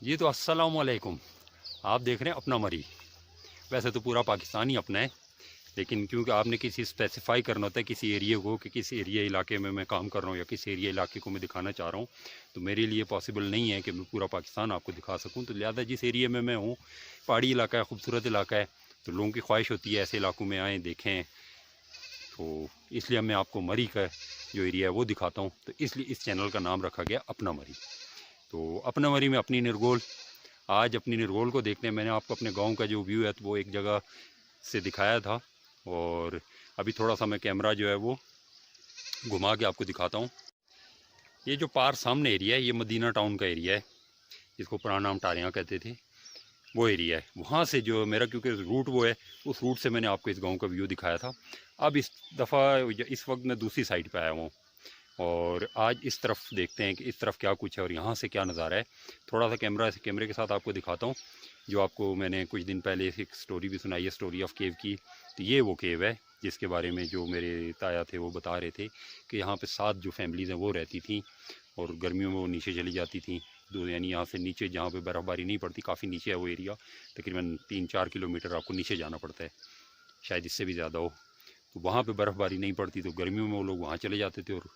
जी तो अस्सलाम वालेकुम। आप देख रहे हैं अपना मरी। वैसे तो पूरा पाकिस्तान ही अपना है, लेकिन क्योंकि आपने किसी स्पेसिफाई करना होता है किसी एरिया को कि किस एरिया इलाके में मैं काम कर रहा हूँ या किस एरिया इलाके को मैं दिखाना चाह रहा हूँ, तो मेरे लिए पॉसिबल नहीं है कि मैं पूरा पाकिस्तान आपको दिखा सकूँ। तो लिहाजा जिस एरिया में मैं हूँ, पहाड़ी इलाका है, खूबसूरत इलाका है, तो लोगों की ख्वाहिश होती है ऐसे इलाकों में आएँ देखें। तो इसलिए मैं आपको मरी का जो एरिया है वो दिखाता हूँ। तो इसलिए इस चैनल का नाम रखा गया अपना मरी। तो अपना मरी में अपनी निर्गोल, आज अपनी निर्गोल को देखते हैं। मैंने आपको अपने गांव का जो व्यू है तो वो एक जगह से दिखाया था, और अभी थोड़ा सा मैं कैमरा जो है वो घुमा के आपको दिखाता हूँ। ये जो पार सामने एरिया है ये मदीना टाउन का एरिया है, जिसको पुराना नाम टारियाँ कहते थे, वो एरिया है। वहाँ से जो मेरा, क्योंकि रूट वो है, उस रूट से मैंने आपको इस गांव का व्यू दिखाया था। अब इस दफ़ा इस वक्त मैं दूसरी साइड पे आया हूँ, और आज इस तरफ देखते हैं कि इस तरफ क्या कुछ है और यहाँ से क्या नज़ारा है। थोड़ा सा कैमरे के साथ आपको दिखाता हूँ। जो आपको मैंने कुछ दिन पहले एक स्टोरी भी सुनाई है, स्टोरी ऑफ केव की। तो ये वो केव है जिसके बारे में जो मेरे ताया थे वो बता रहे थे कि यहाँ पे 7 जो फैमिलीज़ हैं वो रहती थी, और गर्मियों में वो नीचे चली जाती थी। दो यानी यहाँ से नीचे जहाँ पे बर्फ़बारी नहीं पड़ती, काफ़ी नीचे है वो एरिया, तकरीबन 3-4 किलोमीटर आपको नीचे जाना पड़ता है, शायद इससे भी ज़्यादा हो। तो वहाँ पे बर्फ़बारी नहीं पड़ती, तो गर्मियों में वो लोग वहाँ चले जाते थे, और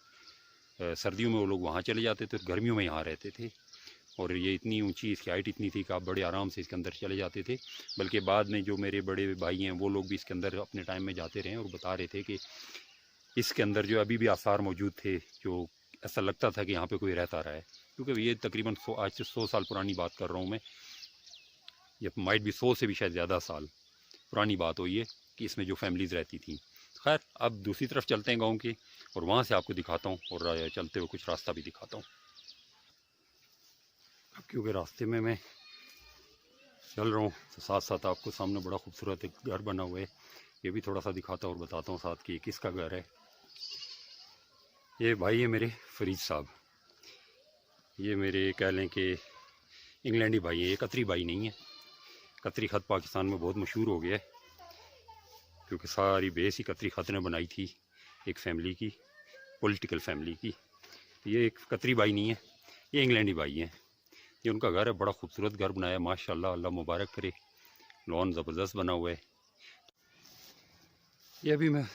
सर्दियों में वो लोग वहाँ चले जाते थे, और गर्मियों में यहाँ रहते थे। और ये इतनी ऊंची, इसकी हाइट इतनी थी कि आप बड़े आराम से इसके अंदर चले जाते थे। बल्कि बाद में जो मेरे बड़े भाई हैं वो लोग भी इसके अंदर अपने टाइम में जाते रहे, और बता रहे थे कि इसके अंदर जो अभी भी आसार मौजूद थे, जो ऐसा लगता था कि यहाँ पे कोई रहता रहा है। क्योंकि ये तकरीबन आज से 100 साल पुरानी बात कर रहा हूँ मैं, ये माइट भी 100 से भी शायद ज़्यादा साल पुरानी बात हो ये, कि इसमें जो फैमिलीज़ रहती थी। खैर, अब दूसरी तरफ चलते हैं गाँव की, और वहाँ से आपको दिखाता हूँ, और चलते हुए कुछ रास्ता भी दिखाता हूँ। अब क्योंकि रास्ते में मैं चल रहा हूँ तो साथ साथ आपको सामने बड़ा खूबसूरत एक घर बना हुआ है, ये भी थोड़ा सा दिखाता हूँ और बताता हूँ साथ कि किसका घर है। ये भाई है मेरे फरीद साहब, ये मेरे कह लें कि इंग्लैंडी भाई है, ये कतरी भाई नहीं है। कतरी ख़त पाकिस्तान में बहुत मशहूर हो गया है, क्योंकि सारी बेस ही कतरी ख़त ने बनाई थी, एक फैमिली की, पॉलिटिकल फैमिली की। ये एक कतरी भाई नहीं है, ये इंग्लैंडी भाई हैं। ये उनका घर है, बड़ा खूबसूरत घर बनाया है माशाल्लाह, अल्लाह मुबारक करे। लॉन ज़बरदस्त बना हुआ है। ये अभी मैं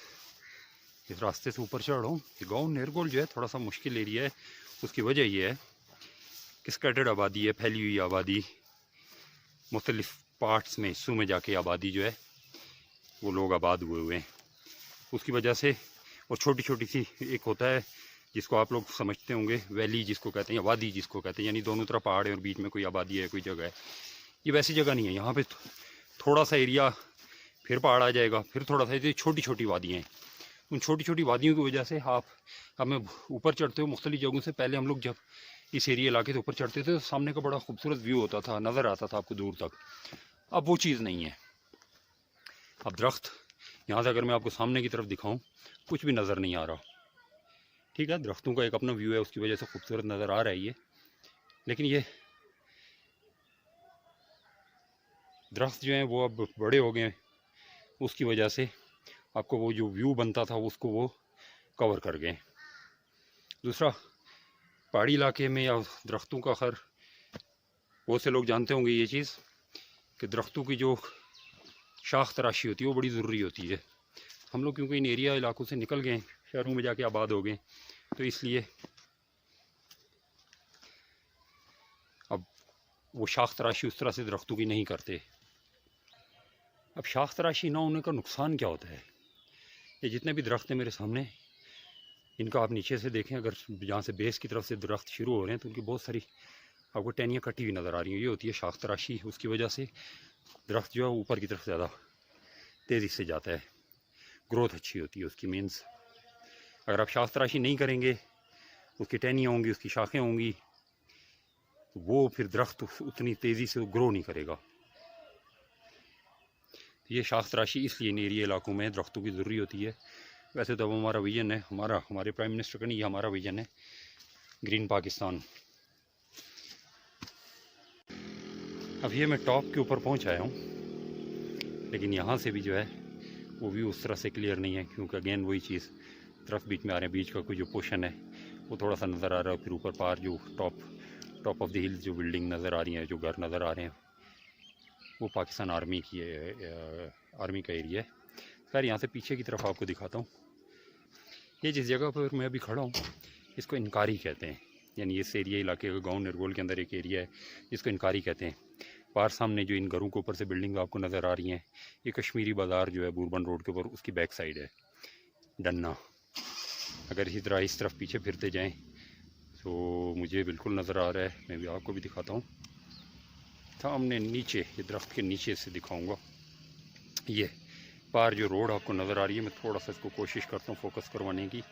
इस रास्ते से ऊपर चढ़ रहा हूँ। गाँव नेरगोल जो है थोड़ा सा मुश्किल एरिया है। उसकी वजह ये है कि स्कैटर्ड आबादी है, फैली हुई आबादी, मुख्तलिफ पार्ट्स में, हिस्सों में जाके आबादी जो है वो लोग आबाद हुए हुए हैं, उसकी वजह से। और छोटी छोटी सी एक होता है जिसको आप लोग समझते होंगे, वैली जिसको कहते हैं, या वादी जिसको कहते हैं, यानी दोनों तरफ पहाड़ है और बीच में कोई आबादी है, कोई जगह है। ये वैसी जगह नहीं है। यहाँ पे थोड़ा सा एरिया, फिर पहाड़ आ जाएगा, फिर थोड़ा सा, ये छोटी छोटी वादियाँ हैं। उन छोटी छोटी वादियों की वजह से आप हमें ऊपर चढ़ते हो मुख्तलिफ जगहों से। पहले हम लोग जब इस एरिया इलाके से ऊपर चढ़ते थे तो सामने का बड़ा खूबसूरत व्यू होता था, नज़र आता था आपको दूर तक। अब वो चीज़ नहीं है। अब दरख्त, यहाँ से अगर मैं आपको सामने की तरफ दिखाऊं, कुछ भी नज़र नहीं आ रहा। ठीक है, दरख्तों का एक अपना व्यू है, उसकी वजह से खूबसूरत नज़र आ रहा है ये, लेकिन ये दरख्त जो हैं वो अब बड़े हो गए हैं, उसकी वजह से आपको वो जो व्यू बनता था उसको वो कवर कर गए। दूसरा, पहाड़ी इलाके में या दरख्तों का, खैर बहुत से लोग जानते होंगे ये चीज़, कि दरख्तों की जो शाख तराशी होती है वो बड़ी ज़रूरी होती है। हम लोग क्योंकि इन एरिया इलाकों से निकल गए, शहरों में जाके आबाद हो गए, तो इसलिए अब वो शाख तराशी उस तरह से दरख्तों की नहीं करते। अब शाख तराशी ना होने का नुकसान क्या होता है? ये जितने भी दरख्त हैं मेरे सामने, इनका आप नीचे से देखें, अगर जहाँ से बेस की तरफ से दरख्त शुरू हो रहे हैं तो उनकी बहुत सारी आपको टहनियाँ कटी हुई नज़र आ रही हैं। ये होती है शाख तराशी। उसकी वजह से दरख्त जो है ऊपर की तरफ ज़्यादा तेज़ी से जाता है, ग्रोथ अच्छी होती है उसकी। मीन्स अगर आप शाख तराशी नहीं करेंगे, उसकी टहनियाँ होंगी, उसकी शाखें होंगी, तो वो फिर दरख्त उतनी तेज़ी से ग्रो नहीं करेगा। ये शाख तराशी इसलिए इन एरिया इलाकों में दरख्तों की ज़रूरी होती है। वैसे तो अब हमारा विजन है, हमारे प्राइम मिनिस्टर का नहीं, ये हमारा विजन है, ग्रीन पाकिस्तान। अब ये मैं टॉप के ऊपर पहुंच आया हूँ, लेकिन यहाँ से भी जो है वो व्यू उस तरह से क्लियर नहीं है, क्योंकि अगेन वही चीज़, तरफ बीच में आ रहे हैं, बीच का कोई जो पोर्शन है वो थोड़ा सा नज़र आ रहा है, फिर ऊपर पार जो टॉप टॉप ऑफ द हिल जो बिल्डिंग नज़र आ रही हैं, जो घर नज़र आ रहे हैं, वो पाकिस्तान आर्मी की आर्मी का एरिया है। खैर यहाँ से पीछे की तरफ आपको दिखाता हूँ। ये जिस जगह पर मैं अभी खड़ा हूँ इसको इनकारी कहते हैं, यानी इस एरिया इलाके का गांव निरगोल के अंदर एक एरिया है जिसको इनकारी कहते हैं। बाहर सामने जो इन घरों के ऊपर से बिल्डिंग आपको नज़र आ रही हैं, ये कश्मीरी बाज़ार जो है बूरबन रोड के ऊपर, उसकी बैक साइड है डन्ना। अगर इसी तरह इस तरफ पीछे फिरते जाएं तो मुझे बिल्कुल नज़र आ रहा है, मैं भी आपको भी दिखाता हूँ। सामने नीचे ये दरख्त के नीचे से दिखाऊंगा, ये पार जो रोड आपको नज़र आ रही है, मैं थोड़ा सा इसको कोशिश करता हूँ फोकस करवाने की।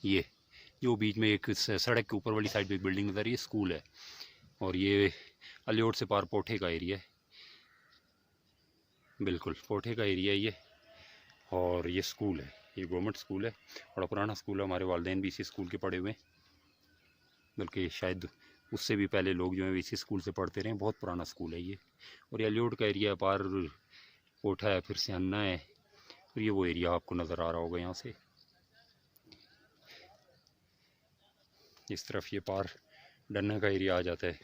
ये जो बीच में एक सड़क के ऊपर वाली साइड पे एक बिल्डिंग नज़र आ रही है, स्कूल है। और ये अलियोट से पार पोठे का एरिया है, बिल्कुल पोठे का एरिया है ये। और ये स्कूल है, ये गवर्नमेंट स्कूल है, बड़ा पुराना स्कूल है। हमारे वालिदैन भी इसी स्कूल के पढ़े हुए हैं, बल्कि शायद उससे भी पहले लोग जो हैं इसी स्कूल से पढ़ते रहे। बहुत पुराना स्कूल है ये। और ये अलियोट का एरिया पार पोठा है, फिर सियाना है, और ये वो एरिया आपको नज़र आ रहा होगा यहाँ से। इस तरफ ये पार डन्ना का एरिया आ जाता है,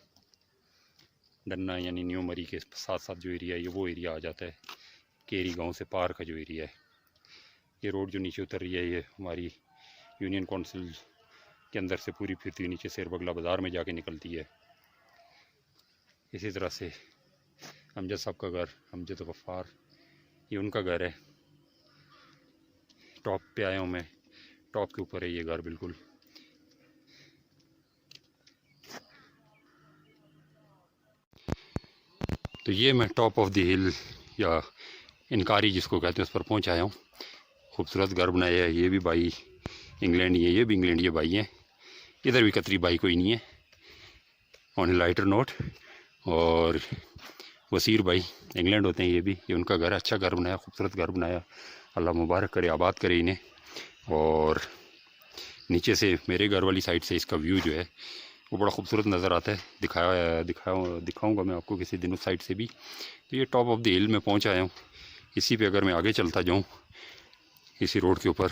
डन्ना यानी न्यू मरी के साथ साथ जो एरिया है ये वो एरिया आ जाता है, केरी गांव से पार का जो एरिया है। ये रोड जो नीचे उतर रही है ये हमारी यूनियन काउंसिल के अंदर से पूरी फिरती हुई नीचे शेर बगला बाज़ार में जाके निकलती है। इसी तरह से अमजद साहब का घर, अमजद गफ्फार, ये उनका घर है। टॉप पे आया हूँ मैं, टॉप के ऊपर है ये घर बिल्कुल। तो ये मैं टॉप ऑफ द हिल या इनकारी जिसको कहते हैं उस पर पहुँच आया हूँ। खूबसूरत घर बनाया है, ये भी भाई इंग्लैंड ही है, ये भी इंग्लैंड ये भाई हैं। इधर भी कतरी भाई कोई नहीं है, ऑन ए लाइटर नोट। और वसीर भाई इंग्लैंड होते हैं, ये उनका घर, अच्छा घर बनाया, खूबसूरत घर बनाया, अल्लाह मुबारक करे, आबाद करे इन्हें। और नीचे से मेरे घर वाली साइड से इसका व्यू जो है वो बड़ा खूबसूरत नज़र आता है। दिखाऊंगा मैं आपको किसी दिन उस साइड से भी। तो ये टॉप ऑफ द हिल में पहुंच आया हूँ। इसी पे अगर मैं आगे चलता जाऊँ इसी रोड के ऊपर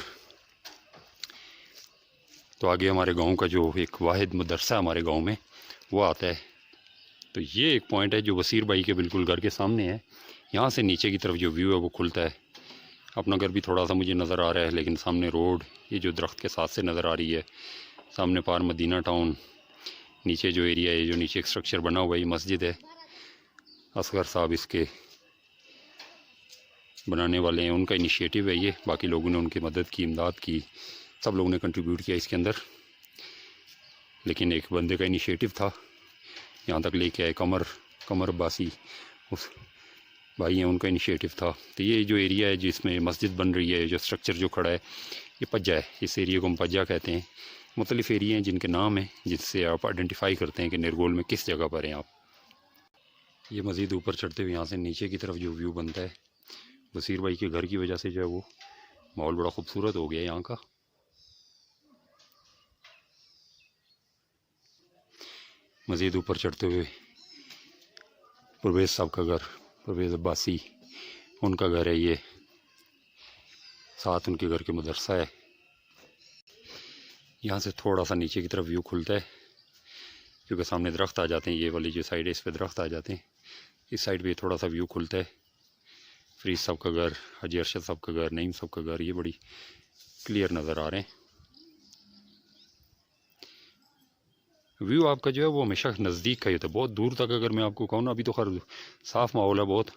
तो आगे हमारे गांव का जो एक वाहिद मदरसा हमारे गांव में वो आता है। तो ये एक पॉइंट है जो वसीर भाई के बिल्कुल घर के सामने है। यहाँ से नीचे की तरफ जो व्यू है वो खुलता है। अपना घर भी थोड़ा सा मुझे नज़र आ रहा है, लेकिन सामने रोड ये जो दरख्त के साथ से नज़र आ रही है, सामने पार मदीना टाउन, नीचे जो एरिया है, जो नीचे एक स्ट्रक्चर बना हुआ है, ये मस्जिद है। असगर साहब इसके बनाने वाले हैं, उनका इनिशिएटिव है ये। बाकी लोगों ने उनकी मदद की, इमदाद की, सब लोगों ने कंट्रीब्यूट किया इसके अंदर, लेकिन एक बंदे का इनिशिएटिव था, यहाँ तक लेके आए। कमर अब्बासी उस भाई हैं, उनका इनिशिएटिव था। तो ये जो एरिया है जिसमें मस्जिद बन रही है, जो स्ट्रक्चर जो खड़ा है, ये पज्जा है। इस एरिया को हम पज्जा कहते हैं। मुख्तलिफ एरिया हैं जिनके नाम हैं, जिससे आप आइडेंटिफाई करते हैं कि निरगोल में किस जगह पर हैं आप। ये मज़ीद ऊपर चढ़ते हुए यहाँ से नीचे की तरफ जो व्यू बनता है, वसीर भाई के घर की वजह से जो है वो माहौल बड़ा खूबसूरत हो गया है यहाँ का। मज़ीद ऊपर चढ़ते हुए परवेज़ साहब का घर, परवेज़ अब्बासी, उनका घर है ये, साथ उनके घर के मदरसा है। यहाँ से थोड़ा सा नीचे की तरफ व्यू खुलता है क्योंकि सामने दरख्त आ जाते हैं। ये वाली जो साइड है इस पर दरख्त आ जाते हैं, इस साइड पे थोड़ा सा व्यू खुलता है। फरीद साहब का घर, हाजी अरशद साहब का घर, नईम साहब का घर, ये बड़ी क्लियर नज़र आ रहे हैं। व्यू आपका जो है वो हमेशा नज़दीक का ही होता है, बहुत दूर तक अगर मैं आपको कहूँ ना, अभी तो खैर साफ़ माहौल है बहुत,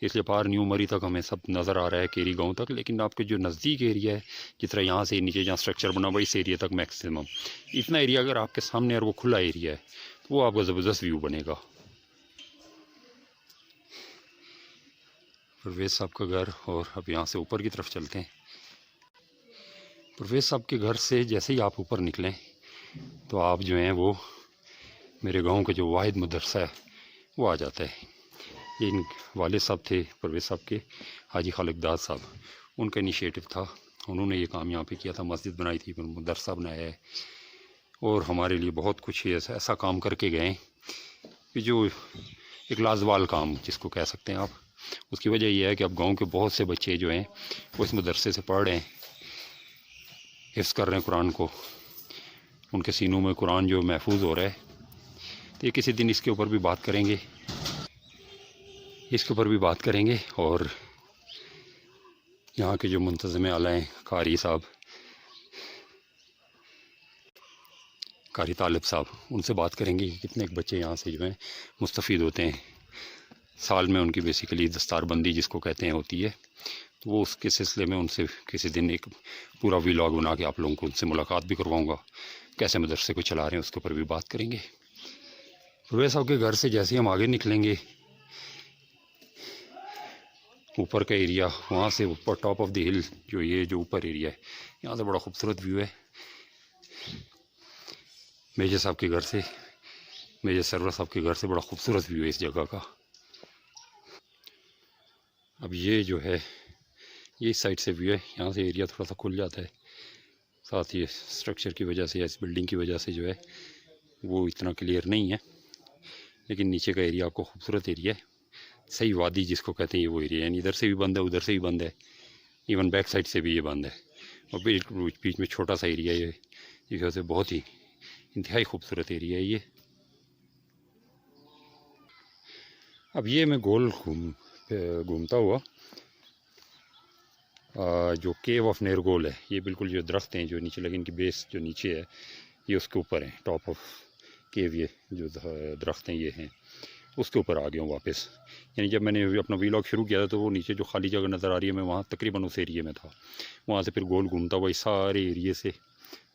इसलिए पार न्यू मरी तक हमें सब नज़र आ रहा है, केरी गांव तक। लेकिन आपके जो नज़दीक एरिया है, जिस तरह यहाँ से नीचे जहाँ स्ट्रक्चर बना हुआ इस एरिया तक मैक्सिमम इतना एरिया अगर आपके सामने और वो खुला एरिया है तो वो आपका ज़बरदस्त व्यू बनेगा। परवेज़ साहब का घर, और अब यहाँ से ऊपर की तरफ चलते हैं। परवेज़ साहब के घर से जैसे ही आप ऊपर निकलें तो आप जो हैं वो मेरे गांव का जो वाहिद मदरसा है वो आ जाता है। ये इन वालिद साहब थे परवेज़ साहब के, हाजी खालिकदाद साहब, उनका इनिशिएटिव था। उन्होंने ये काम यहाँ पे किया था, मस्जिद बनाई थी, मदरसा बनाया है, और हमारे लिए बहुत कुछ ऐसा काम करके गए कि जो एक लाजवाल काम जिसको कह सकते हैं आप। उसकी वजह यह है कि अब गांव के बहुत से बच्चे जो हैं वो इस मदरसे से पढ़ रहे हैं, हिफ्ज़ कर रहे हैं कुरान को। उनके सीनों में कुरान जो महफूज हो रहा है। तो ये किसी दिन इसके ऊपर भी बात करेंगे, और यहाँ के जो मुंतज़िम आला हैं कारी साहब, कारी तालिब साहब, उनसे बात करेंगे कि कितने बच्चे यहाँ से जो हैं मुस्तफ़ीद होते हैं। साल में उनकी बेसिकली दस्तारबंदी जिसको कहते हैं होती है, तो वो उसके सिलसिले में उनसे किसी दिन एक पूरा व्लॉग बना के आप लोगों को उनसे मुलाकात भी करवाऊँगा, कैसे मदरसे को चला रहे हैं उसके ऊपर भी बात करेंगे। परवेज़ साहब के घर से जैसे ही हम आगे निकलेंगे, ऊपर का एरिया, वहाँ से ऊपर टॉप ऑफ द हिल जो ये जो ऊपर एरिया है, यहाँ से बड़ा खूबसूरत व्यू है। मेजर साहब के घर से, मेजर सरवर साहब के घर से बड़ा खूबसूरत व्यू है इस जगह का। अब ये जो है ये इस साइड से व्यू है, यहाँ से एरिया थोड़ा सा खुल जाता है। साथ ही स्ट्रक्चर की वजह से या इस बिल्डिंग की वजह से जो है वो इतना क्लियर नहीं है, लेकिन नीचे का एरिया आपको खूबसूरत एरिया है। सही वादी जिसको कहते हैं ये वो एरिया है, इधर से भी बंद है, उधर से भी बंद है, इवन बैक साइड से भी ये बंद है, और बिल्कुल बीच में छोटा सा एरिया है। इस वजह से बहुत ही इंतहाई खूबसूरत एरिया है ये। अब ये मैं गोल घूमता हुआ जो केव ऑफ नेरगोल है, ये बिल्कुल जो दरख्त हैं जो नीचे लगे, इनकी बेस जो नीचे है ये उसके ऊपर है, टॉप ऑफ केव, ये जो दरख्त हैं ये हैं, उसके ऊपर आ गया हूँ वापस। यानी जब मैंने अपना व्लॉग शुरू किया था तो वो नीचे जो खाली जगह नज़र आ रही है, मैं वहाँ तकरीबन उस एरिए में था। वहाँ से फिर गोल घूमता हुआ इस सारे एरिए से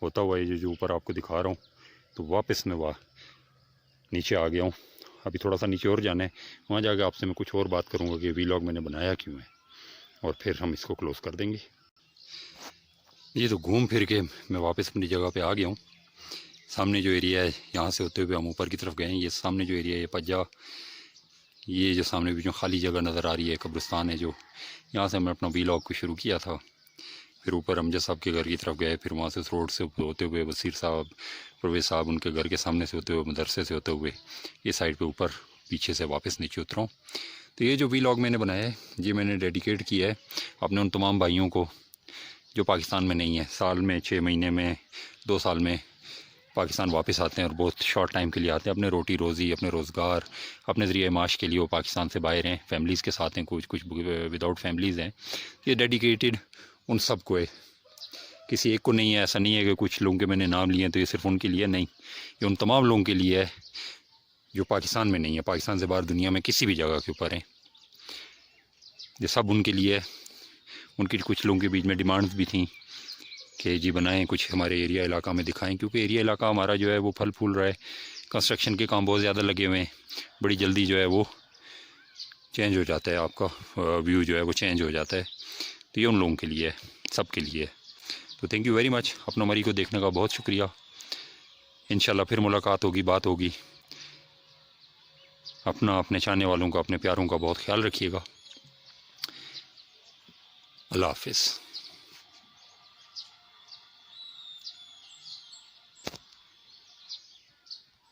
होता हुआ ये जो ऊपर आपको दिखा रहा हूँ, तो वापस मैं वहाँ नीचे आ गया हूँ। अभी थोड़ा सा नीचे और जाना है, वहाँ जाकर आपसे मैं कुछ और बात करूँगा कि व्लॉग मैंने बनाया क्यों है, और फिर हम इसको क्लोज़ कर देंगे। ये तो घूम फिर के मैं वापस अपनी जगह पे आ गया हूँ। सामने जो एरिया है यहाँ से होते हुए हम ऊपर की तरफ गए हैं। ये सामने जो एरिया है ये पज्जा, ये जो सामने भी जो खाली जगह नज़र आ रही है कब्रिस्तान है जो, यहाँ से हमने अपना व्लॉग को शुरू किया था। फिर ऊपर अमजद साहब के घर की तरफ गए, फिर वहाँ से उस रोड से होते हुए वसीर साहब, परवेज़ साहब उनके घर के सामने से होते हुए, मदरसे से होते हुए ये साइड पे ऊपर पीछे से वापस नीचे उतरा हूँ। तो ये जो व्लॉग मैंने बनाया है ये मैंने डेडिकेट किया है अपने उन तमाम भाइयों को जो पाकिस्तान में नहीं है, साल में 6 महीने में 2 साल में पाकिस्तान वापस आते हैं और बहुत शॉर्ट टाइम के लिए आते हैं, अपने रोटी रोज़ी, अपने रोज़गार, अपने ज़रिए माश के लिए वो पाकिस्तान से बाहर हैं, फैमिलीज़ के साथ हैं, कुछ विदाउट फैमिलीज़ हैं। ये डेडिकेटेड उन सब को है, किसी एक को नहीं है। ऐसा नहीं है कि कुछ लोगों के मैंने नाम लिए हैं तो ये सिर्फ उनके लिए नहीं, ये उन तमाम लोगों के लिए है जो पाकिस्तान में नहीं है, पाकिस्तान से बाहर दुनिया में किसी भी जगह के ऊपर हैं। ये सब उनके लिए है। उनकी कुछ लोगों के बीच में डिमांड्स भी थी कि जी बनाएं कुछ हमारे एरिया इलाका में दिखाएं, क्योंकि एरिया इलाका हमारा जो है वो फल फूल रहा है, कंस्ट्रक्शन के काम बहुत ज़्यादा लगे हुए हैं, बड़ी जल्दी जो है वो चेंज हो जाता है, आपका व्यू जो है वो चेंज हो जाता है। तो ये उन लोगों के लिए है, सब के लिए है। तो थैंक यू वेरी मच, अपना मरी को देखने का बहुत शुक्रिया। इंशाल्लाह फिर मुलाकात होगी, बात होगी। अपना, अपने चाहने वालों का, अपने प्यारों का बहुत ख्याल रखिएगा। अल्लाह हाफिज़।